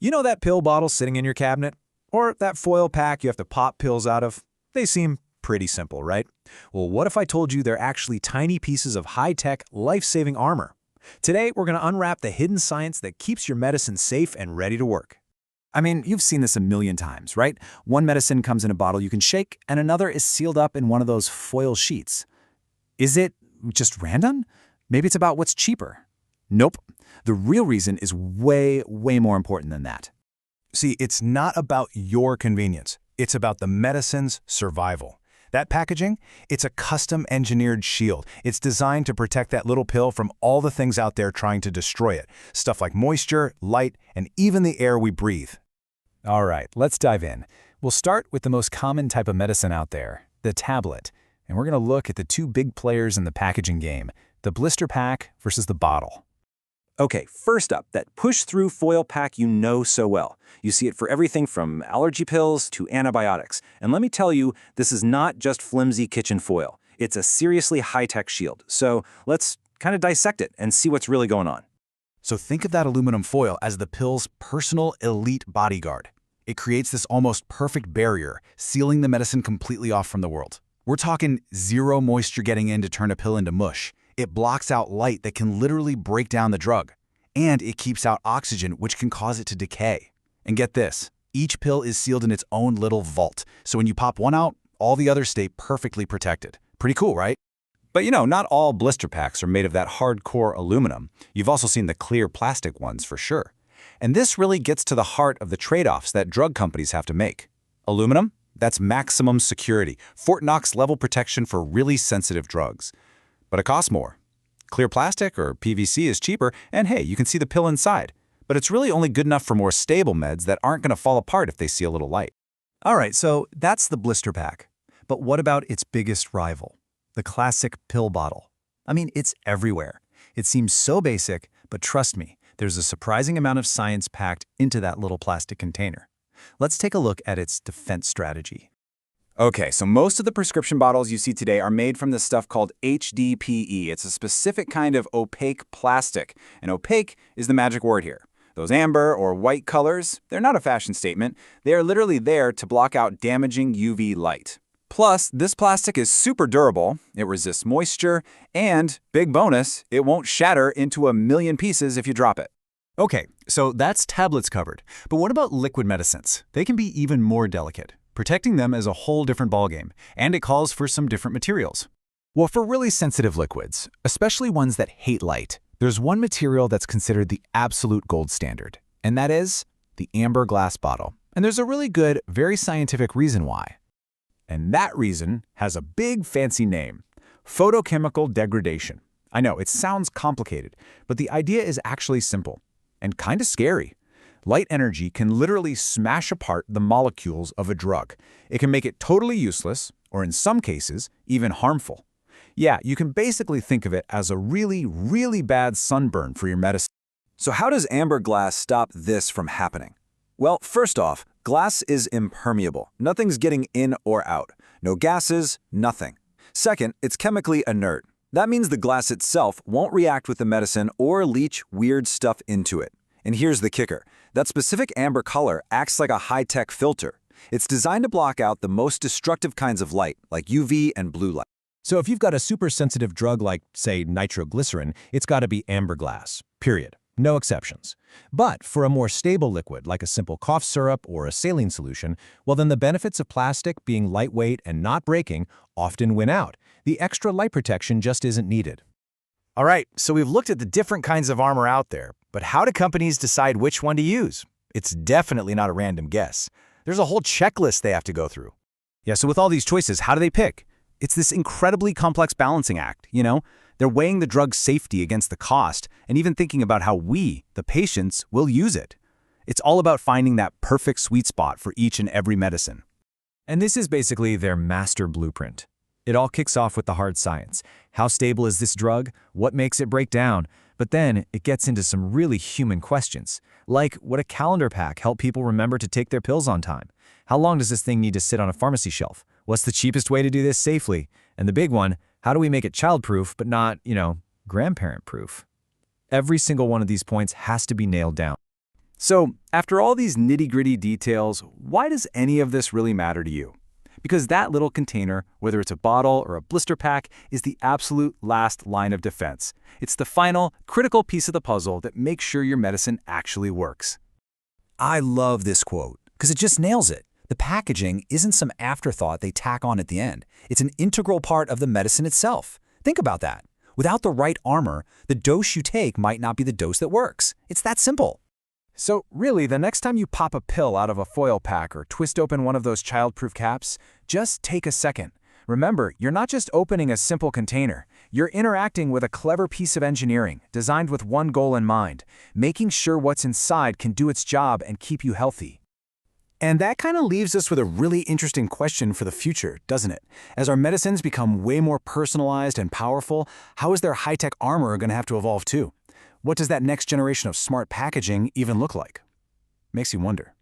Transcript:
You know that pill bottle sitting in your cabinet? Or that foil pack you have to pop pills out of? They seem pretty simple, right? Well, what if I told you they're actually tiny pieces of high-tech, life-saving armor? Today, we're going to unwrap the hidden science that keeps your medicine safe and ready to work. I mean, you've seen this a million times, right? One medicine comes in a bottle you can shake, and another is sealed up in one of those foil sheets. Is it just random? Maybe it's about what's cheaper. Nope. The real reason is way more important than that. See, it's not about your convenience. It's about the medicine's survival. That packaging, it's a custom-engineered shield. It's designed to protect that little pill from all the things out there trying to destroy it. Stuff like moisture, light, and even the air we breathe. All right, let's dive in. We'll start with the most common type of medicine out there, the tablet. And we're going to look at the two big players in the packaging game, the blister pack versus the bottle. Okay, first up, that push-through foil pack you know so well. You see it for everything from allergy pills to antibiotics. And let me tell you, this is not just flimsy kitchen foil. It's a seriously high-tech shield. So let's kind of dissect it and see what's really going on. So think of that aluminum foil as the pill's personal elite bodyguard. It creates this almost perfect barrier, sealing the medicine completely off from the world. We're talking zero moisture getting in to turn a pill into mush. It blocks out light that can literally break down the drug. And it keeps out oxygen, which can cause it to decay. And get this, each pill is sealed in its own little vault. So when you pop one out, all the others stay perfectly protected. Pretty cool, right? But you know, not all blister packs are made of that hardcore aluminum. You've also seen the clear plastic ones for sure. And this really gets to the heart of the trade-offs that drug companies have to make. Aluminum? That's maximum security, Fort Knox level protection for really sensitive drugs. But it costs more. Clear plastic or PVC is cheaper, and hey, you can see the pill inside. But it's really only good enough for more stable meds that aren't going to fall apart if they see a little light. All right, so that's the blister pack. But what about its biggest rival, the classic pill bottle? I mean, it's everywhere. It seems so basic, but trust me, there's a surprising amount of science packed into that little plastic container. Let's take a look at its defense strategy. Okay, so most of the prescription bottles you see today are made from this stuff called HDPE. It's a specific kind of opaque plastic, and opaque is the magic word here. Those amber or white colors, they're not a fashion statement. They are literally there to block out damaging UV light. Plus, this plastic is super durable, it resists moisture, and, big bonus, it won't shatter into a million pieces if you drop it. Okay, so that's tablets covered. But what about liquid medicines? They can be even more delicate. Protecting them is a whole different ballgame, and it calls for some different materials. Well, for really sensitive liquids, especially ones that hate light, there's one material that's considered the absolute gold standard, and that is the amber glass bottle. And there's a really good, very scientific reason why. And that reason has a big fancy name: photochemical degradation. I know, it sounds complicated, but the idea is actually simple and kind of scary. Light energy can literally smash apart the molecules of a drug. It can make it totally useless, or in some cases, even harmful. Yeah, you can basically think of it as a really bad sunburn for your medicine. So how does amber glass stop this from happening? Well, first off, glass is impermeable. Nothing's getting in or out. No gases, nothing. Second, it's chemically inert. That means the glass itself won't react with the medicine or leach weird stuff into it. And here's the kicker. That specific amber color acts like a high-tech filter. It's designed to block out the most destructive kinds of light, like UV and blue light. So if you've got a super sensitive drug like, say, nitroglycerin, it's got to be amber glass, period. No exceptions. But for a more stable liquid, like a simple cough syrup or a saline solution, well then the benefits of plastic being lightweight and not breaking often win out. The extra light protection just isn't needed. All right, so we've looked at the different kinds of armor out there, but how do companies decide which one to use? It's definitely not a random guess. There's a whole checklist they have to go through. Yeah, so with all these choices, how do they pick? It's this incredibly complex balancing act, you know? They're weighing the drug's safety against the cost and even thinking about how we, the patients, will use it. It's all about finding that perfect sweet spot for each and every medicine. And this is basically their master blueprint. It all kicks off with the hard science. How stable is this drug? What makes it break down? But then it gets into some really human questions, like would a calendar pack help people remember to take their pills on time? How long does this thing need to sit on a pharmacy shelf? What's the cheapest way to do this safely? And the big one, how do we make it child-proof but not, grandparent-proof? Every single one of these points has to be nailed down. So, after all these nitty-gritty details, why does any of this really matter to you? Because that little container, whether it's a bottle or a blister pack, is the absolute last line of defense. It's the final, critical piece of the puzzle that makes sure your medicine actually works. I love this quote because it just nails it. The packaging isn't some afterthought they tack on at the end. It's an integral part of the medicine itself. Think about that. Without the right armor, the dose you take might not be the dose that works. It's that simple. So really, the next time you pop a pill out of a foil pack or twist open one of those child-proof caps, just take a second. Remember, you're not just opening a simple container. You're interacting with a clever piece of engineering designed with one goal in mind, making sure what's inside can do its job and keep you healthy. And that kind of leaves us with a really interesting question for the future, doesn't it? As our medicines become way more personalized and powerful, how is their high-tech armor going to have to evolve too? What does that next generation of smart packaging even look like? Makes you wonder.